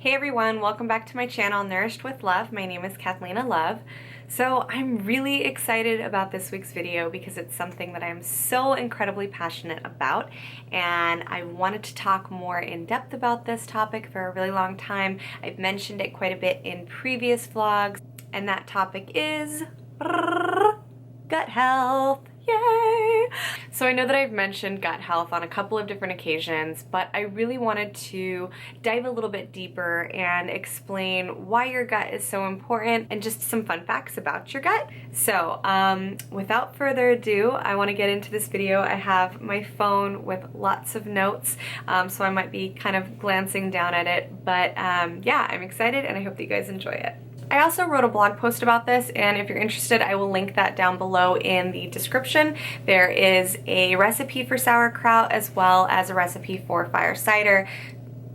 Hey everyone, welcome back to my channel, Nourished with Love. My name is Kathlena Love. So I'm really excited about this week's video because it's something that I'm so incredibly passionate about, and I wanted to talk more in depth about this topic for a really long time. I've mentioned it quite a bit in previous vlogs, and that topic is gut health. Yay! So I know that I've mentioned gut health on a couple of different occasions, but I really wanted to dive a little bit deeper and explain why your gut is so important and just some fun facts about your gut. So without further ado, I want to get into this video. I have my phone with lots of notes, so I might be kind of glancing down at it, but yeah, I'm excited and I hope that you guys enjoy it. I also wrote a blog post about this, and if you're interested, I will link that down below in the description. There is a recipe for sauerkraut as well as a recipe for fire cider.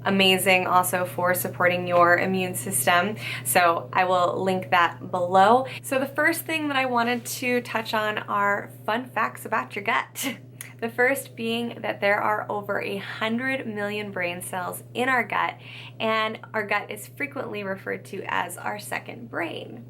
Amazing also for supporting your immune system. So I will link that below. So the first thing that I wanted to touch on are fun facts about your gut. The first being that there are over 100 million brain cells in our gut, and our gut is frequently referred to as our second brain.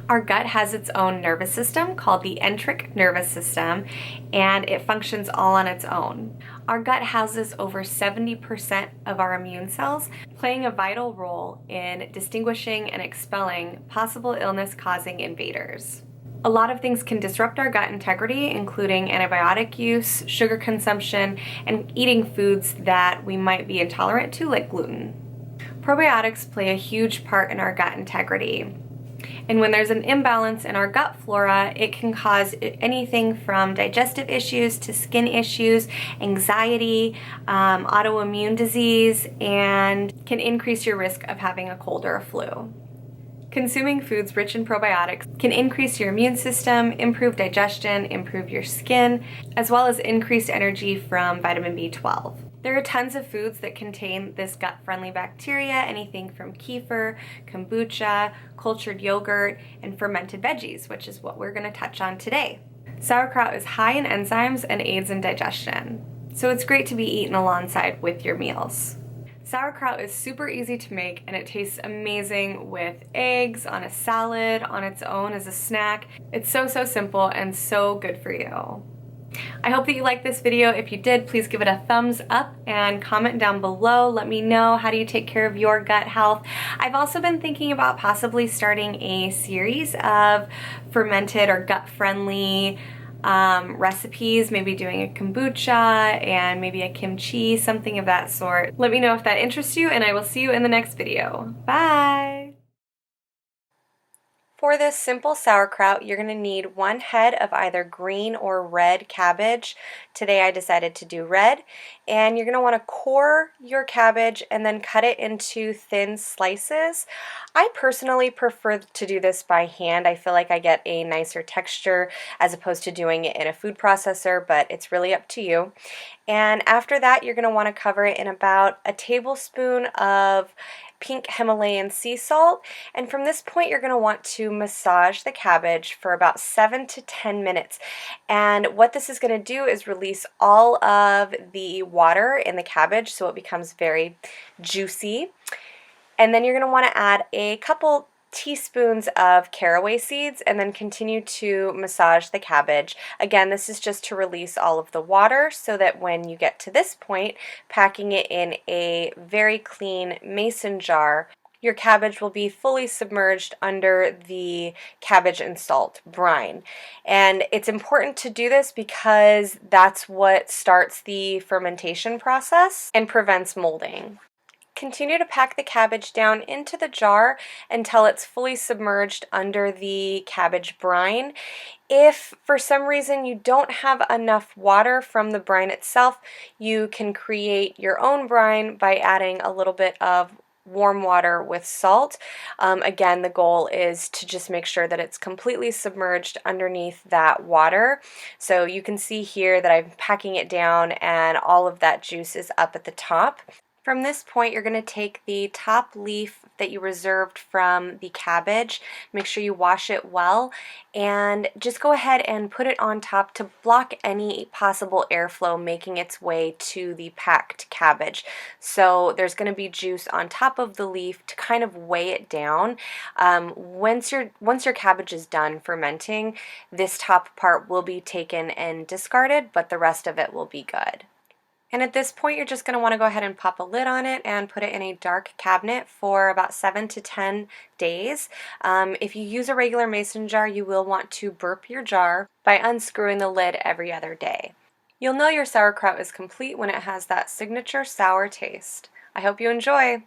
Our gut has its own nervous system called the enteric nervous system, and it functions all on its own. Our gut houses over 70% of our immune cells, playing a vital role in distinguishing and expelling possible illness-causing invaders. A lot of things can disrupt our gut integrity, including antibiotic use, sugar consumption, and eating foods that we might be intolerant to, like gluten. Probiotics play a huge part in our gut integrity. And when there's an imbalance in our gut flora, it can cause anything from digestive issues to skin issues, anxiety, autoimmune disease, and can increase your risk of having a cold or a flu. Consuming foods rich in probiotics can increase your immune system, improve digestion, improve your skin, as well as increased energy from vitamin B12. There are tons of foods that contain this gut-friendly bacteria, anything from kefir, kombucha, cultured yogurt, and fermented veggies, which is what we're going to touch on today. Sauerkraut is high in enzymes and aids in digestion, so it's great to be eaten alongside with your meals. Sauerkraut is super easy to make, and it tastes amazing with eggs, on a salad, on its own as a snack. It's so simple and so good for you. I hope that you liked this video. If you did, please give it a thumbs up and comment down below. Let me know, how do you take care of your gut health? I've also been thinking about possibly starting a series of fermented or gut-friendly recipes, maybe doing a kombucha and maybe a kimchi, something of that sort. Let me know if that interests you, and I will see you in the next video. Bye! For this simple sauerkraut, you're going to need 1 head of either green or red cabbage. Today I decided to do red. And you're going to want to core your cabbage and then cut it into thin slices. I personally prefer to do this by hand. I feel like I get a nicer texture as opposed to doing it in a food processor, but it's really up to you. And after that, you're going to want to cover it in about a tablespoon of pink Himalayan sea salt, and from this point you're going to want to massage the cabbage for about 7 to 10 minutes. And what this is going to do is release all of the water in the cabbage so it becomes very juicy. And then you're going to want to add a couple teaspoons of caraway seeds and then continue to massage the cabbage. Again, this is just to release all of the water so that when you get to this point, packing it in a very clean mason jar, your cabbage will be fully submerged under the cabbage and salt brine. And it's important to do this because that's what starts the fermentation process and prevents molding. Continue to pack the cabbage down into the jar until it's fully submerged under the cabbage brine. If for some reason you don't have enough water from the brine itself, you can create your own brine by adding a little bit of warm water with salt. Again, the goal is to just make sure that it's completely submerged underneath that water. So you can see here that I'm packing it down and all of that juice is up at the top. From this point, you're going to take the top leaf that you reserved from the cabbage, make sure you wash it well, and just go ahead and put it on top to block any possible airflow making its way to the packed cabbage. So there's going to be juice on top of the leaf to kind of weigh it down. Once your cabbage is done fermenting, this top part will be taken and discarded, but the rest of it will be good. And at this point, you're just going to want to go ahead and pop a lid on it and put it in a dark cabinet for about 7 to 10 days. If you use a regular mason jar, you will want to burp your jar by unscrewing the lid every other day. You'll know your sauerkraut is complete when it has that signature sour taste. I hope you enjoy!